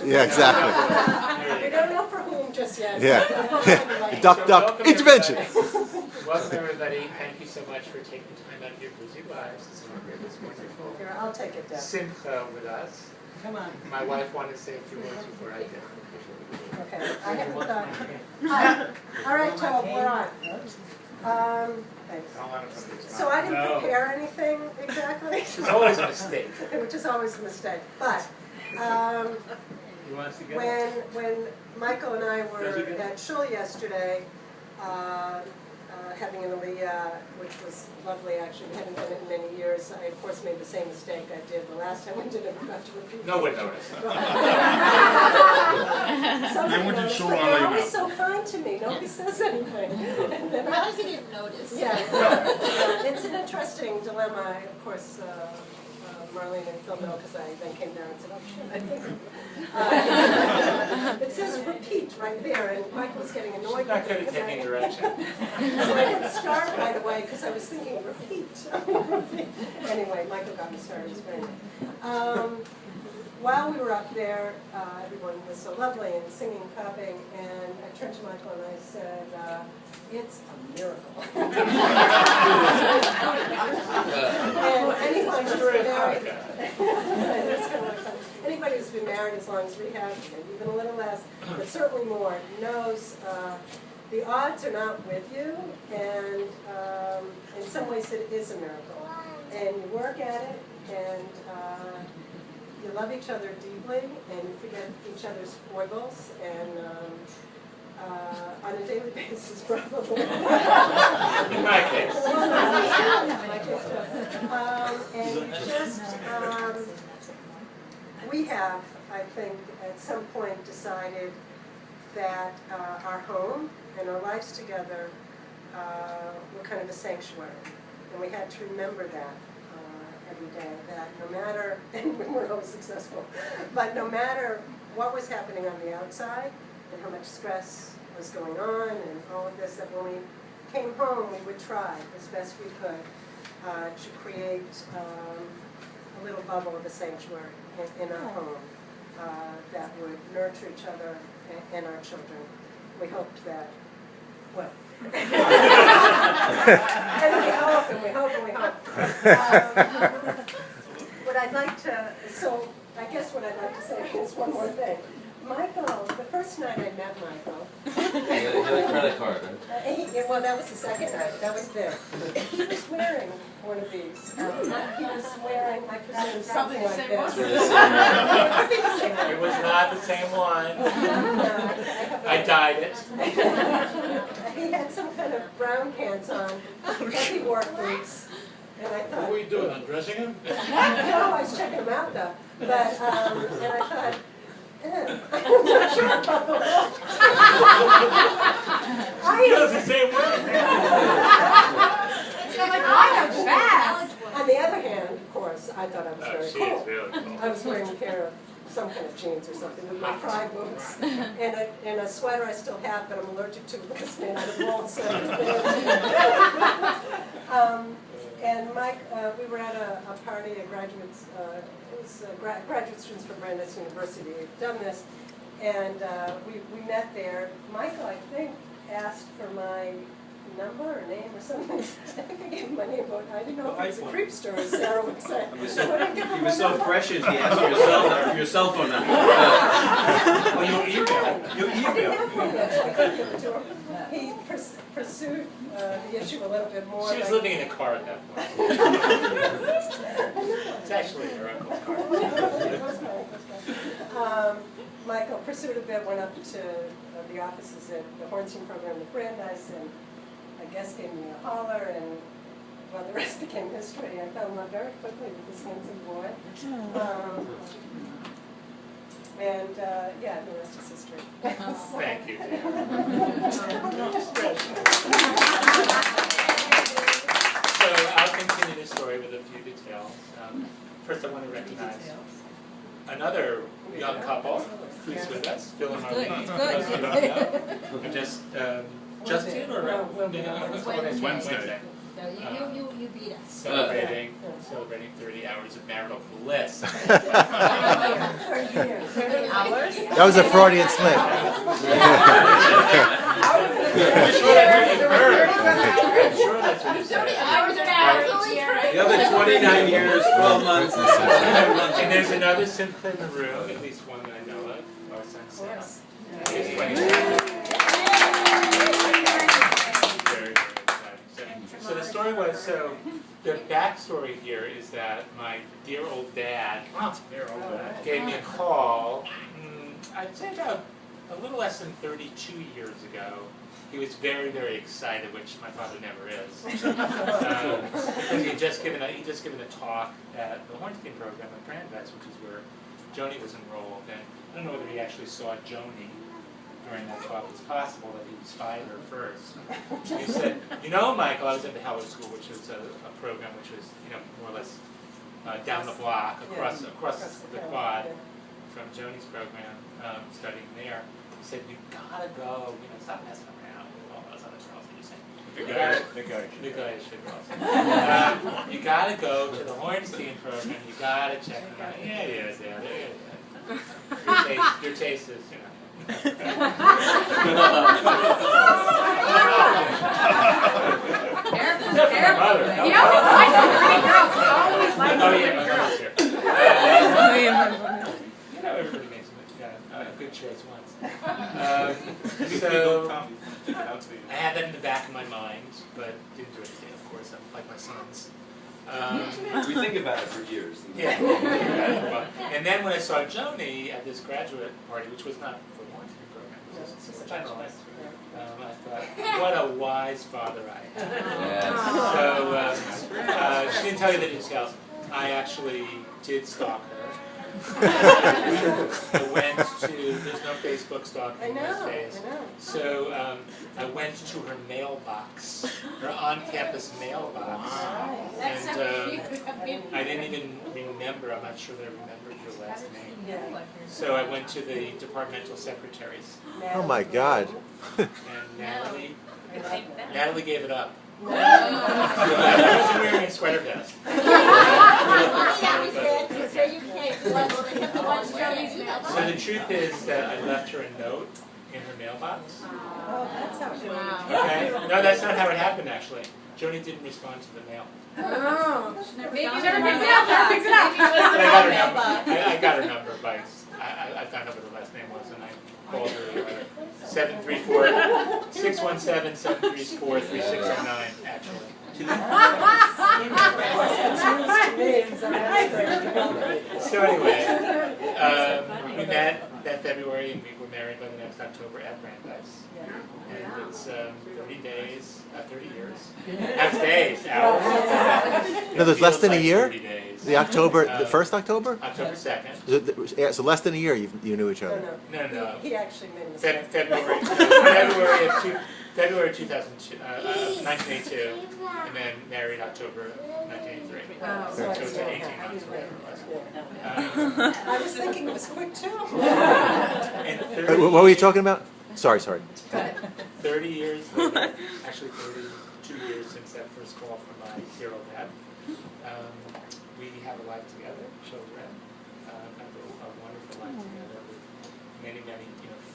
Yeah, exactly. We don't know for whom just yet. Yeah. Duck, duck, intervention. Welcome everybody. Thank you so much for taking time out of your busy lives to celebrate this wonderful Here, I'll take it down. simcha with us. Come on. My wife wanted to say a few words before I did. Okay, I haven't thought. All right, Tob, we're on. Thanks. So I didn't prepare anything exactly. It's always a mistake. Which is always a mistake. But when Michael and I were at Shul yesterday, having an aliyah, which was lovely actually. We hadn't done it in many years. I, of course, made the same mistake I did the last time we did it. I forgot to repeat. No one noticed. Somebody noticed, but you're always so kind to me. Nobody says anything. Well, he didn't notice. Yeah. It's an interesting dilemma. Of course, Marlene and Phil know because I then came down and said, oh shit, I think. It says repeat right there, and Michael was getting annoyed. Not good at taking direction. So I didn't start right away because I was thinking repeat. Anyway, Michael got me started. It was very nice. While we were up there, everyone was so lovely and singing, clapping, and I turned to Michael and I said, it's a miracle. And anyone who's been married, anybody who's been married as long as we have, maybe even a little less, but certainly more, knows the odds are not with you, and in some ways it is a miracle. And you work at it, and you love each other deeply, and you forget each other's foibles, and on a daily basis, probably. In my case. And just, we have, I think, at some point decided that our home and our lives together were kind of a sanctuary. And we had to remember that every day, that no matter, and we weren't always successful, but no matter what was happening on the outside, and how much stress was going on and all of this, that when we came home we would try as best we could to create a little bubble of a sanctuary in our home that would nurture each other and our children. We hoped that, well, and we hope and we hope and we hope. What I'd like to, so I guess what I'd like to say is one more thing. Michael, the first night I met Michael. You had a credit card, right? Well, that was the second night. That was big. He was wearing one of these. He was wearing, I presume, something like this. It was not the same one. I dyed it. He had some kind of brown pants on, heavy work boots. And I thought, what were you doing, undressing him? No, I was checking him out though. But, and I thought, I'm not sure about the look. He does the same way. On the other hand, of course, I thought I was very she cool. is really cool. I was wearing a pair of some kind of jeans or something with my fry boots and a sweater I still have, but I'm allergic to because it's made out of wool. So and Mike, we were at a party, a graduates, it was graduate students from Brandeis University had done this, and we met there. Michael, I think, asked for my number or name or something. I think I gave him my name, but I didn't know if he was a creepster, as Sarah would say. He was so precious, he asked for your cell phone number. Well, you email. You I didn't email. have one yet, so I couldn't give it to him. He pursued the issue a little bit more. She was living in a car at that point. It's actually her uncle's car. Michael pursued a bit, went up to the offices at the Hornstein program at Brandeis, and I guess gave me a holler, and well, the rest became history. I fell in love very quickly with this handsome boy. And yeah, the rest is history. Thank you. So I'll continue this story with a few details. First, I want to recognize another young couple who's with us, Phil and Marlene. Just Justin or Wednesday. You beat us. celebrating 30 hours of marital bliss. 30 hours? That was a Freudian slip. I'm sure that's what you heard. I'm sure that's what you said. Hours are absolutely correct. The other 29 years, 12 months. And there's another Cynthia in the room, at least one that I know of, our son Sam. He's 27. Very, very exciting. So the story was, the backstory here is that my dear old dad gave me a call, I'd say about a little less than 32 years ago. He was very, very excited, which my father never is. Because he had just given a talk at the Hornstein program at Brandeis, which is where Joni was enrolled. And I don't know whether he actually saw Joni during that talk. It's possible that he spied her first. He said, you know, Michael, I was at the Howard School, which was a program which was, more or less down the block, across the quad from Joni's program, studying there. He said, you gotta go, stop messing around with all those other girls that you say. The guy should go. You gotta go to the Hornstein program, you gotta check them out. Yeah. Your taste is, Careful. You always like the pretty girls. You always like the pretty girls. Everybody makes a good choice once. So I had that in the back of my mind, but didn't do anything, of course. I'm like my sons. We think about it for years. Yeah. And then when I saw Joni at this graduate party, which was not for the Hornstein program, it was just a general, I thought, what a wise father I have. So she didn't tell you the details. I actually did stalk her. I went to, there's no Facebook stalking these days. So I went to her mailbox, her on-campus mailbox. That's And so cute. I didn't even remember, I'm not sure that I remembered your last name. So I went to the departmental secretaries. Oh my God. And Natalie gave it up. No. I wasn't wearing a sweater vest. So the truth is that I left her a note in her mailbox. Oh, that's how it works. Okay? No, that's not how it happened actually. Joni didn't respond to the mail. Oh. Maybe you never picked it up. Never picked it up. But I got her number by, I found out what her last name was and I called her 617-734-3609 actually. So anyway, we met that February and we were married by the next October at Brandeis. And it's 30 days, 30 years. That's days, hours. No, there's less than a year? 30 days. The October, the first October? October 2nd. So less than a year you knew each other. No. He actually made a mistake. February 1982, and then married October 1983. So it was 18 months, whatever it was. I was thinking it was quick too. And What were you talking about? Sorry. 30 years later, actually 32 years since that first call from my dear old dad, we have a life together, children, have a wonderful life together with many,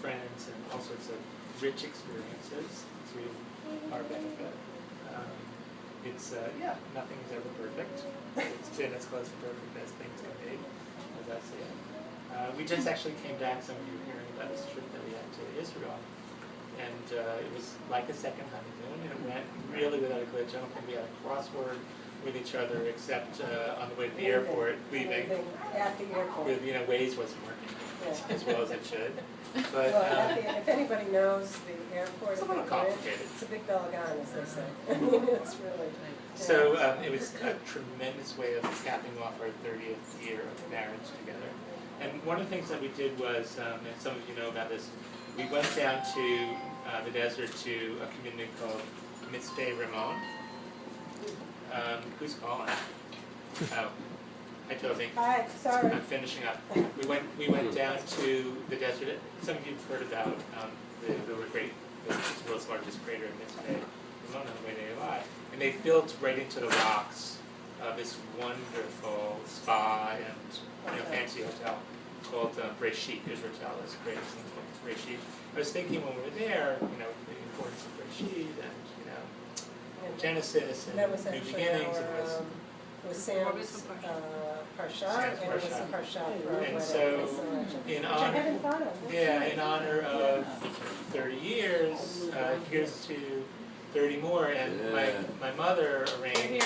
friends and all sorts of rich experiences to our benefit. Nothing's ever perfect. It's been as close to perfect as things can be, as I see it. We just actually came back, some of you were hearing about this trip that we had to Israel, and it was like a second honeymoon, and it went really without a glitch. I don't think we had a crossword with each other except on the way to the airport, leaving, At the airport. with, Waze wasn't working as well as it should. But If anybody knows the airport, it's a little complicated. It's a big Balagan, as they say. It's really. So it was a tremendous way of capping off our 30th year of marriage together. And one of the things that we did was, and some of you know about this, we went down to the desert to a community called Mitzveh Ramon. Who's calling? Oh, hi Toby. Hi, sorry. I'm finishing up. We went down to the desert. Some of you have heard about the world's largest crater in Mitzveh, Pomona, where they lie. And they built right into the rocks this wonderful spa and fancy hotel called Brigitte. Israel is great. Brigitte. I was thinking when we were there, the importance of Brigitte and Genesis and That was New actually Beginnings. it was Sam's Parsha, and it was a Parsha for our And wedding. so, in Which I honor, hadn't thought of. in honor of 30 years, here's to 30 more. And my mother arranged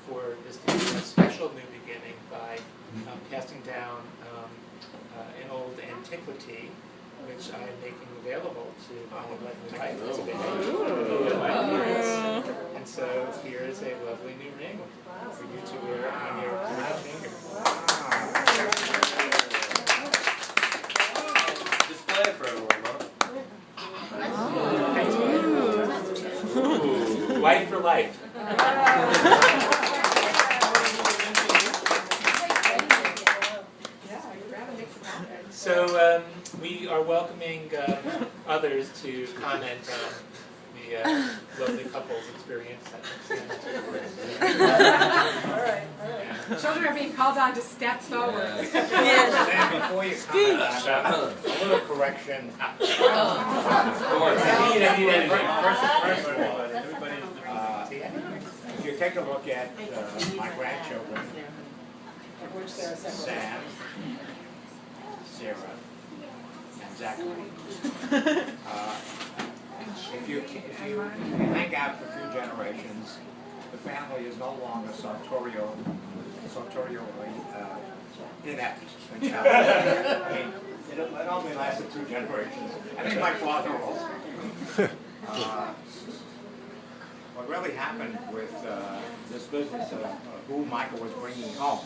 for this to be a special new beginning by passing down an old antiquity, which I am making available to my lovely wife today. And so here is a lovely new ring for you to wear on your finger. Display it for everyone, huh? Ooh, wife for life. So we are welcoming others to comment on the lovely couple's experience. All right. Children are being called on to step forward. Sam, before you comment on that, a little correction. Of course. First of all, if you take a look at my grandchildren, Of which there are several. Sam, Sarah, and Zachary. If you hang out for a few generations, the family is no longer sartorially inept. I mean, it only lasted 2 generations. I think my father also. What really happened with this business of who Michael was bringing home,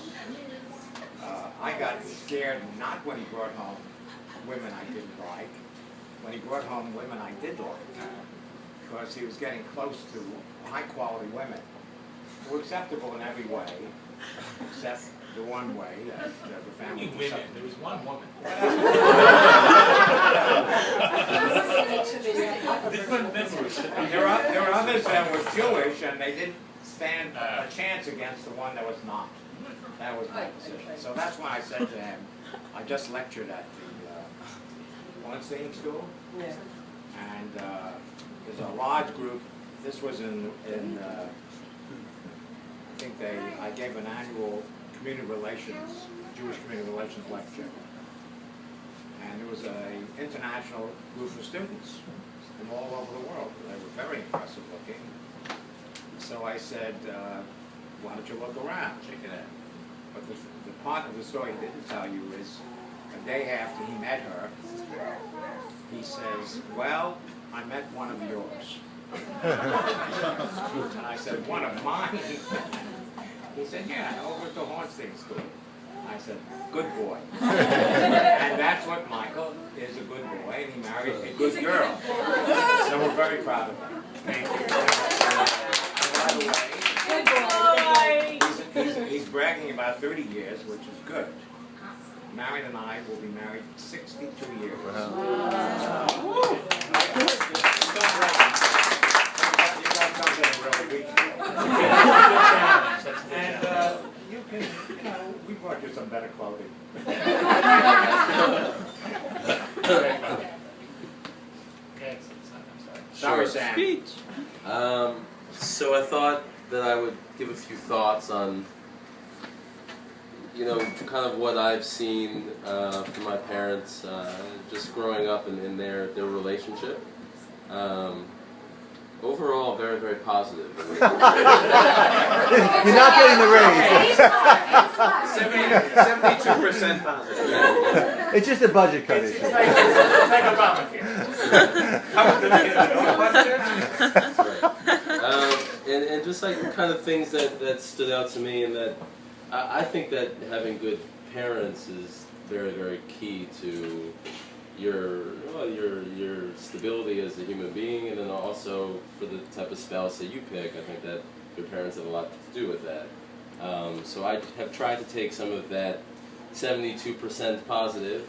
I got scared not when he brought home women I didn't like, when he brought home women I did like, because he was getting close to high-quality women who were acceptable in every way, except the one way that the family was Women. There was one woman. There are others that were Jewish and they didn't stand a chance against the one that was not. That was my position. So that's why I said to him, I just lectured at the Weinstein School, Yeah. and there's a large group. This was in I think I gave an annual community relations, Jewish community relations lecture. And there was an international group of students from all over the world. They were very impressive looking. So I said, why don't you look around, check it out. But the part of the story he didn't tell you is, a day after he met her, he says, well, I met one of yours. And I said, one of mine? He said, yeah, over at the Hornstein School. I said, good boy. And that's what Michael is, a good boy, and he married a good girl. So we're very proud of him. Thank you. And by the way, he's bragging about 30 years, which is good. Marion and I will be married 62 years. You got something really weak. And you can, we brought you some better clothing. Sorry, Sam. So I thought that I would give a few thoughts on, kind of what I've seen from my parents just growing up in their relationship. Overall, very, very positive. You're not getting the raise. 72% positive. It's just a budget cut issue. It's like Obamacare. And just like kind of things that stood out to me, and that I think that having good parents is very, very key to your stability as a human being, and then also for the type of spouse that you pick. I think that your parents have a lot to do with that. So I have tried to take some of that 72% positive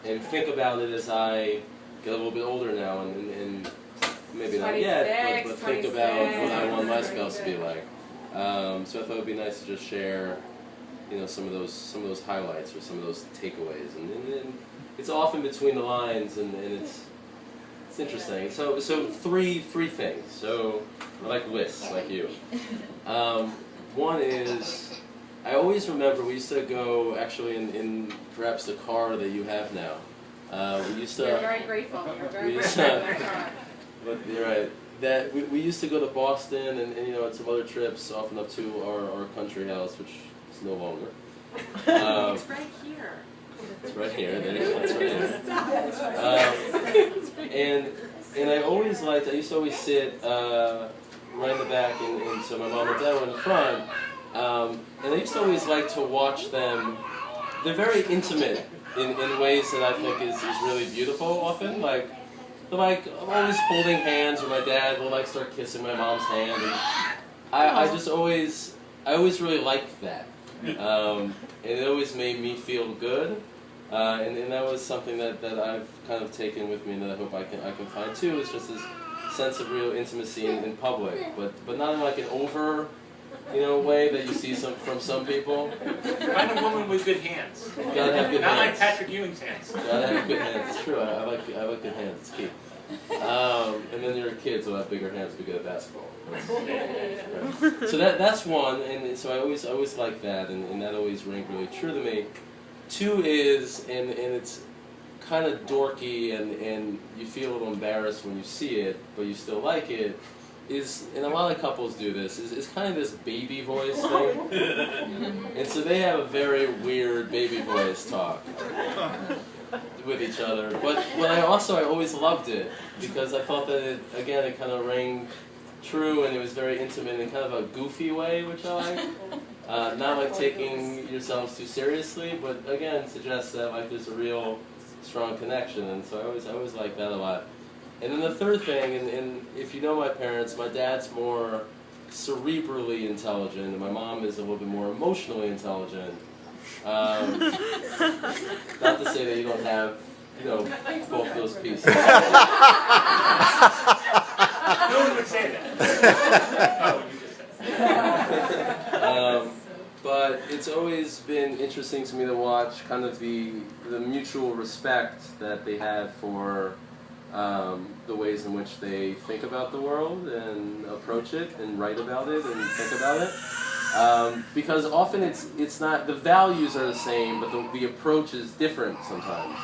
and think about it as I get a little bit older now and maybe not yet, but think about what I want my spouse to be like. So I thought it would be nice to just share, some of those highlights or some of those takeaways, and it's often between the lines, and it's interesting. So three things. So I like lists, like you. One is, I always remember we used to go actually in perhaps the car that you have now. We used to. You're very grateful. You're very grateful. But you're right. That we used to go to Boston and some other trips, often up to our country house, which is no longer. It's right here. It's right here. That's right. And I always liked. I used to always sit right in the back, and so my mom and dad were in the front. And I used to always like to watch them. They're very intimate in ways that I think is really beautiful. Often, they're always holding hands, or my dad will start kissing my mom's hand. And I always really liked that. And it always made me feel good. And that was something that I've kind of taken with me, and that I hope I can find too. Is just this sense of real intimacy in public, but not in an over, way that you see from some people. Find a woman with good hands. You gotta have good Not hands. like Patrick Ewing's hands. Gotta have good hands. It's true. I like good hands. It's key. And then your kids will have bigger hands to be good at basketball. Right. So that's one, and so I always like that, and that always rang really true to me. Two is, and it's kind of dorky, and you feel a little embarrassed when you see it, but you still like it, is, and a lot of couples do this, is kind of this baby voice thing. And so they have a very weird baby voice talk with each other. But I always loved it, because I thought that it kind of rang true, and it was very intimate in kind of a goofy way, which I like. Not taking yourselves too seriously, but again, suggests that there's a real strong connection, and so I always like that a lot. And then the third thing, and if you know my parents, my dad's more cerebrally intelligent, and my mom is a little bit more emotionally intelligent. Not to say that you don't have, both those pieces. No one would say that. Oh, you just said that. But it's always been interesting to me to watch kind of the mutual respect that they have for the ways in which they think about the world and approach it and write about it and think about it. Because often it's not, the values are the same, but the approach is different sometimes.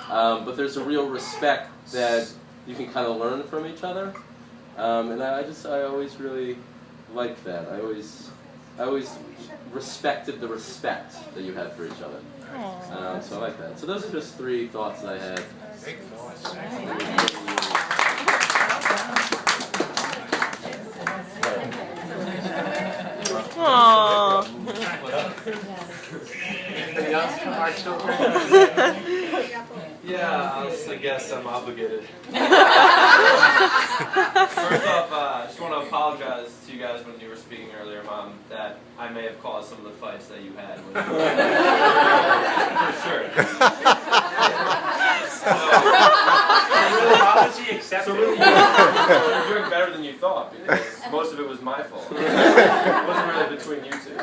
But there's a real respect that you can kind of learn from each other. And I always really liked that. I always respected the respect that you had for each other. So I like that. So those are just three thoughts that I had. Big voice. Aww. Anything else from our children? Yeah, I guess I'm obligated. First off, I just want to apologize to you guys when you were speaking earlier, Mom, that I may have caused some of the fights that you had. For sure. Apology accepted. So really, you're doing better than you thought, because most of it was my fault. It wasn't really between you two.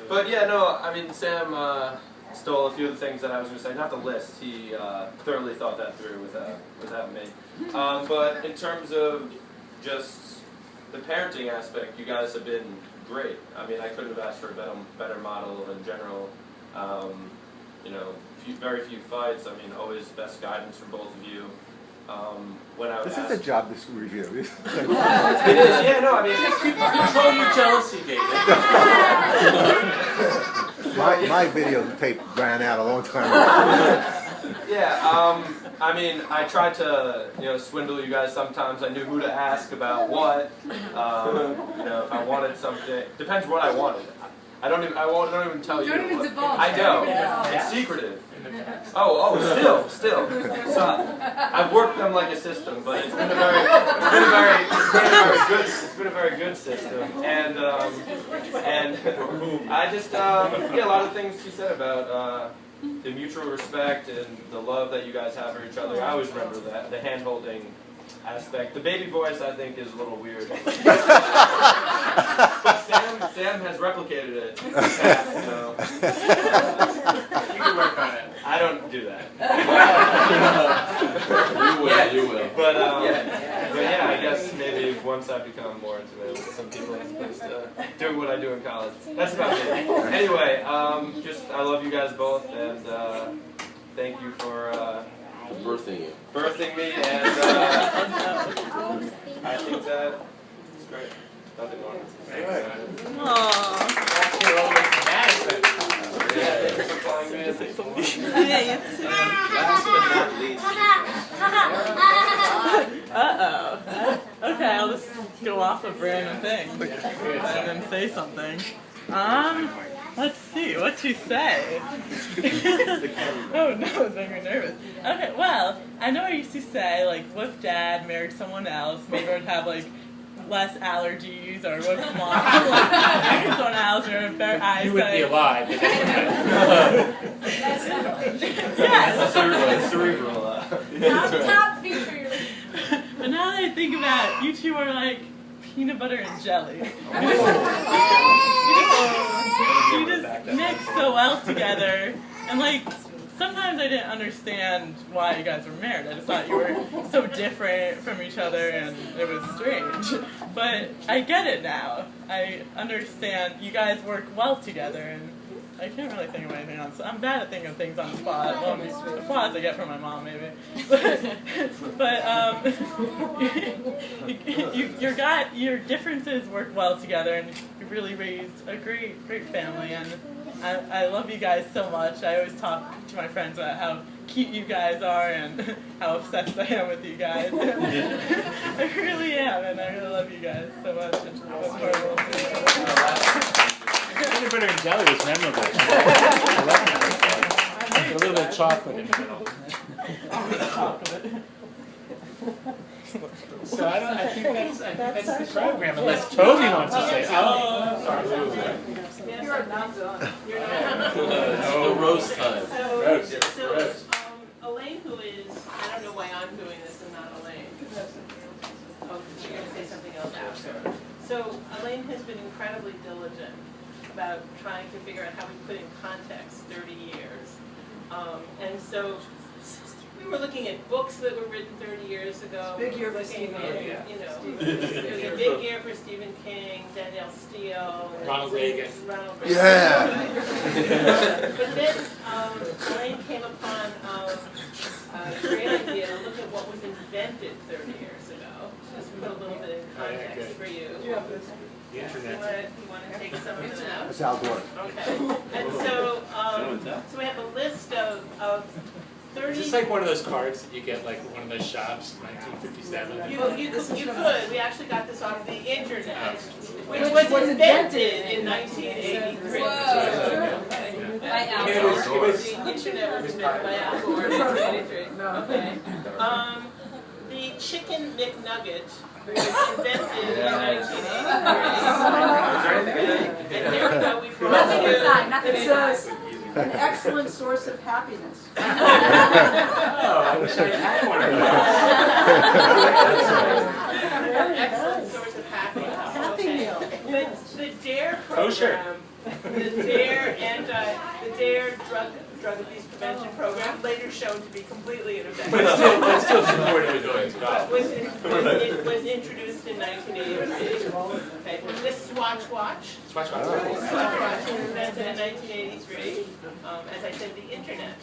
But yeah, no, I mean, Sam stole a few of the things that I was going to say. Not the list. He thoroughly thought that through without me. But in terms of just the parenting aspect, you guys have been great. I mean, I couldn't have asked for a better model in general. Very few fights. I mean, always best guidance from both of you. When I This asked, is a job review. it is. Yeah, no, I mean, Control your jealousy, David. my video tape ran out a long time ago. yeah. I mean, I tried to swindle you guys sometimes. I knew who to ask about what. If I wanted something, depends what I wanted. I don't even tell you. Don't even divulge. I know. It's secretive. Oh, still. So I've worked them like a system, but it's been a very good system. And I just a lot of things she said about the mutual respect and the love that you guys have for each other. I always remember that, the hand holding aspect. The baby voice, I think, is a little weird. But Sam has replicated it. So. You can work on it. I don't do that. You will. But yeah, I guess maybe once I become more intimate with some people as opposed to doing what I do in college. That's about it. Anyway, just I love you guys both, and thank you for Birthing you. birthing me, and I think that it's great. Nothing wrong. Aww. Actually, all the way from Madison. Yeah, thank you for calling me. Last but not least. Uh-oh. Okay, I'll just go off of random things and then say something. Let's see, what'd you say? Oh no, it's making me nervous. Okay, well, I know I used to say, like, what if Dad married someone else? Maybe I'd have, like, less allergies, or what if Mom married someone else, or better eyesight. You wouldn't be alive. But Yes. Cerebral. Top feature. But now that I think about it, you two are like peanut butter and jelly. You just mix so well together, and like sometimes I didn't understand why you guys were married. I just thought you were so different from each other, and it was strange. But I get it now. I understand you guys work well together, and I can't really think of anything else. I'm bad at thinking of things on the spot. Well, the applause I get from my mom, maybe. But your differences work well together, and you really raised a great family. And I love you guys so much. I always talk to my friends about how cute you guys are and how obsessed I am with you guys. I really am, and I really love you guys so much. And that's horrible. peanut butter and jelly was memorable. A little bit of chocolate in the middle. So I think that's the program, unless Toby wants to say. Oh, sorry. You're not done. The roast time. So Elaine, who is, I don't know why I'm doing this and not Elaine. Oh, you're going to say something else after. So Elaine has been incredibly diligent about trying to figure out how we put in context 30 years. And so we were looking at books that were written 30 years ago. Big year for looking Stephen at, King. you know, it was a big year for Stephen King, Danielle Steele, Ronald Reagan. Yeah. But then Elaine came upon a great idea to look at what was invented 30 years ago. Just put a little bit in context for you. The internet. You want to take some of it out? That's outdoor. Okay. And so we have a list of 30. Just like one of those cards that you get, like one of those shops, 1957. You could. We actually got this off the internet, which was invented in 1983. I mean, it was The internet was invented by Al Gore in 1983. Okay. The Chicken McNugget was invented in 1983. And here we go. We brought Nothing inside, nothing It inside. says, An excellent source of happiness. Oh, I wish I had one of those. excellent source of happiness. Happy meal. The DARE Kosher. program, the DARE drug abuse prevention program, later shown to be completely ineffective. But still supported with doing It was introduced in 1983. Okay. This Swatch Watch. Swatch Swatch Watch was invented in 1983. As I said, the internet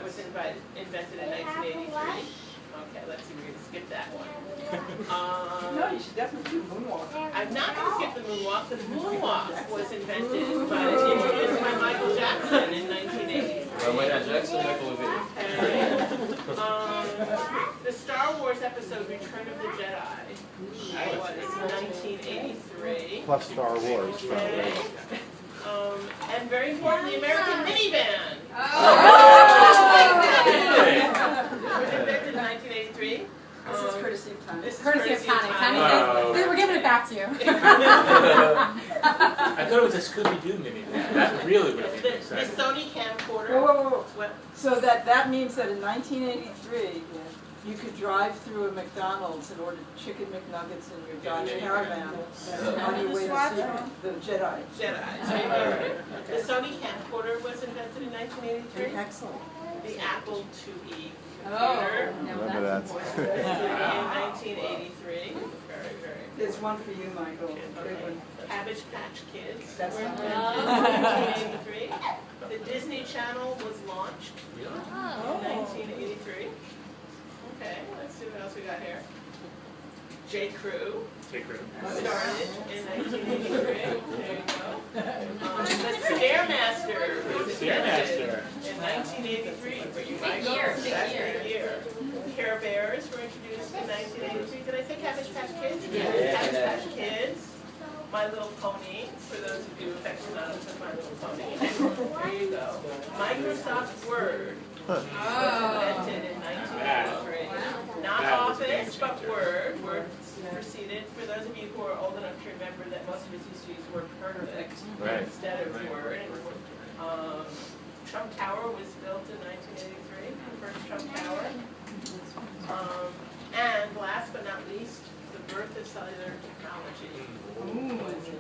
was invented in 1983. Okay, let's see, we're going to skip that one. No, you should definitely do moonwalk. I'm not going to skip the moonwalk. The moonwalk was introduced by Michael Jackson in 1980. Michael Jackson, Michael Levine. The Star Wars episode Return of the Jedi was 1983. Plus Star Wars. Okay. And very important, the American minivan. Was invented in 1983. This is courtesy of Tony. This is Courtesy of Tony. Tony Oh. says, we're giving it back to you. I thought it was a Scooby-Doo mini. That really would have been The exciting. Sony camcorder. Whoa. What? So that means that in 1983, you could drive through a McDonald's and order chicken McNuggets in your Dodge Caravan on your way to see the Jedi. Jedi. The Sony camcorder was invented in 1983. Excellent. The Apple IIe Oh, computer Remember that. was invented in 1983. Very, very. There's one for you, Michael. Big one. Cabbage Patch Kids That's were not invented in 1983. The Disney Channel was launched in 1983. Okay, let's see what else we got here. J. Crew started in 1983. There you go. The Stairmaster was invented in 1983 for you guys. That's a year. Care Bears were introduced in 1983. Did I say Cabbage Patch Kids? Yeah. Cabbage Patch Kids. My Little Pony, for those of you aficionados of My Little Pony. There you go. Microsoft Word was invented in 1983. Not Office, but Word. Word proceeded. For those of you who are old enough to remember that most of us used to use Word Perfect instead of Word. Trump Tower was built in 1983, the first Trump Tower. And last but not least, the birth of cellular technology was in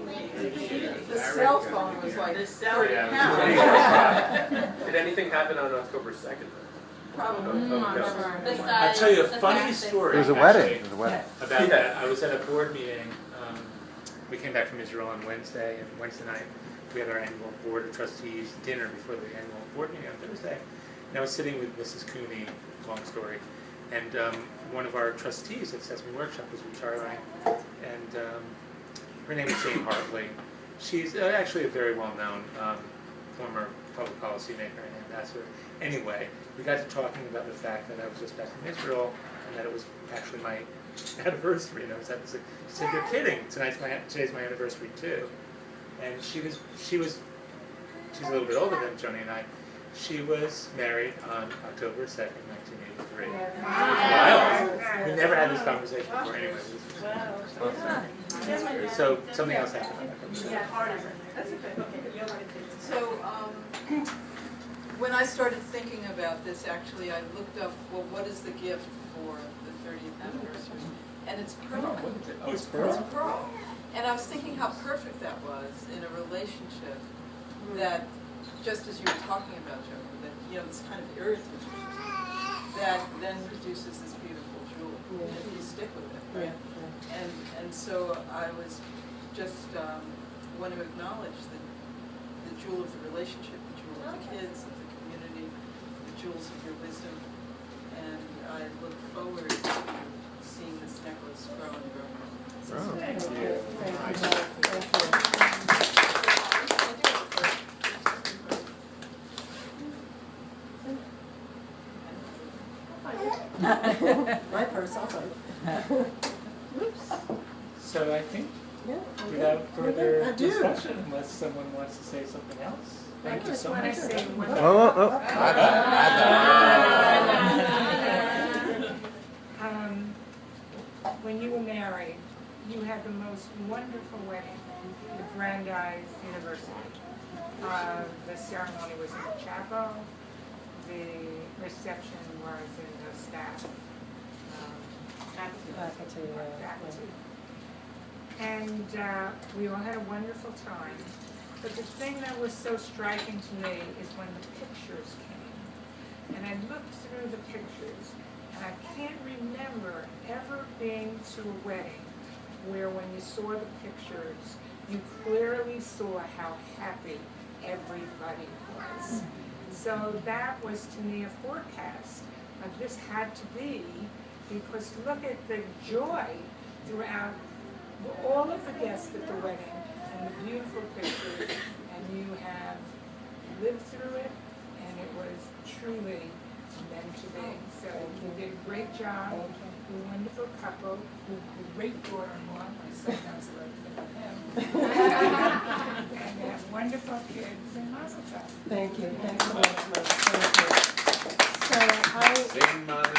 1983. The cell phone was like The cell 30 phone. pounds. Did anything happen on October 2nd? Probably. I'll tell you a funny story. It was a actually, wedding. It was a wedding. About that. I was at a board meeting. We came back from Israel on Wednesday, and Wednesday night we had our annual board of trustees dinner before the annual board meeting on Thursday. And I was sitting with Mrs. Cooney, long story, and one of our trustees at Sesame Workshop was retiring, and her name is Jane Hartley. She's actually a very well-known former public policy maker and ambassador. Anyway, we got to talking about the fact that I was just back from Israel, and that it was actually my anniversary. And I was having to say, she said, "You're kidding! Today's my anniversary too." And she's a little bit older than Joni and I. She was married on October 2nd, 1983. Wow. We never had this conversation before anyway. So something else happened. That's okay. So, when I started thinking about this, actually, I looked up, well, what is the gift for the 30th anniversary? And it's pearl. Oh, it's pearl? It's pearl. And I was thinking how perfect that was in a relationship that, just as you were talking about, Joe, that, you know, this kind of irritant, that then produces this beautiful jewel, if you stick with it, right? And so I was just want to acknowledge the jewel of the relationship, the jewel of the kids, of the community, the jewels of your wisdom, and I look forward to seeing this necklace grow and grow. Thank you. My purse also. So I think, without further discussion, unless someone wants to say something else, thank you so much. When you were married, you had the most wonderful wedding, the Brandeis University. The ceremony was in the chapel. The reception was in the staff faculty. And we all had a wonderful time. But the thing that was so striking to me is when the pictures came. And I looked through the pictures, and I can't remember ever being to a wedding where when you saw the pictures, you clearly saw how happy everybody was. So that was to me a forecast of this had to be, because look at the joy throughout all of the guests at the wedding and the beautiful pictures, and you have lived through it, and it was truly meant to be. So you did a great job. You're a wonderful couple. You're a great daughter-in-law. I sometimes like to think of him. And you have wonderful kids and mazel tov. Thank you. Thanks so much, Mother. Thank you. So I... Sing, mother,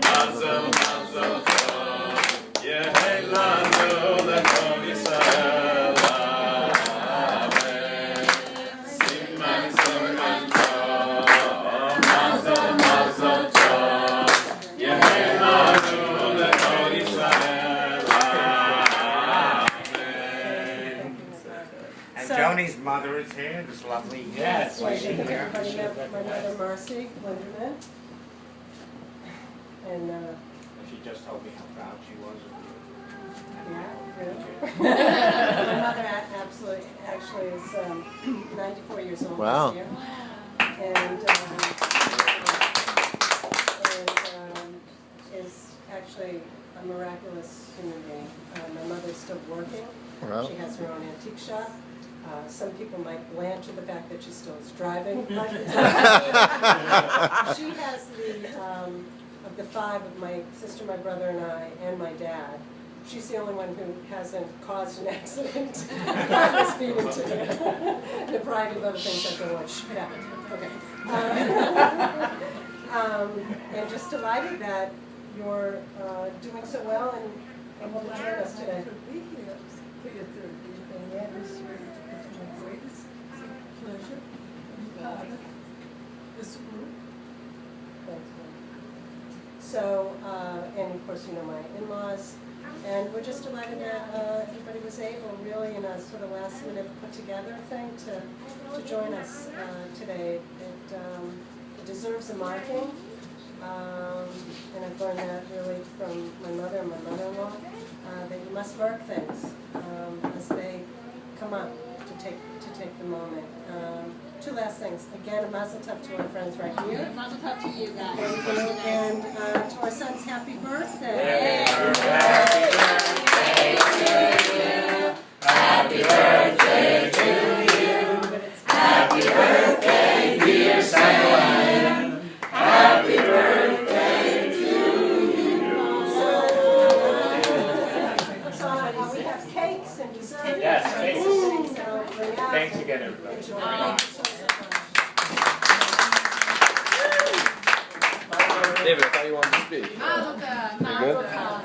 mazel, mazel tov. Yehi lanu lekom Yisrael, amen. Sing, mazel tov. Mazel, mazel his hand, it's lovely. Yes. Everybody met my mother Marcy Linderman. And She just told me how proud she was of yeah, really. My mother actually is 94 years old Wow. this year. And is actually a miraculous human being. My mother's still working. Wow. She has her own antique shop. Some people might blanch at the fact that she still is driving. But she has of the five of my sister, my brother, and I, and my dad, she's the only one who hasn't caused an accident. Got speeding today. And a variety of other things I've been like, yeah, okay. And just delighted that you're doing so well and will join us today. For your third birthday, yeah, this year, it's my greatest pleasure to be part of this group. Thanks, Mom. So, and of course, you know my in-laws, and we're just delighted that everybody was able, really, in a sort of last-minute put-together thing, to join us today. It deserves a marking, and I've learned that really from my mother and my mother-in-law, that you must mark things as they come up to take the moment. Two last things. Again, a mazel tov to our friends right here. Mazel tov to you guys. And to our son's happy birthday. Happy birthday to you. Happy birthday, dear Sam. Happy birthday to you. So we have cakes and desserts. Yes, cakes. So bring out. Thanks again, everybody. Enjoy. David, I thought you wanted to speak. Mazel tov. Mazel tov.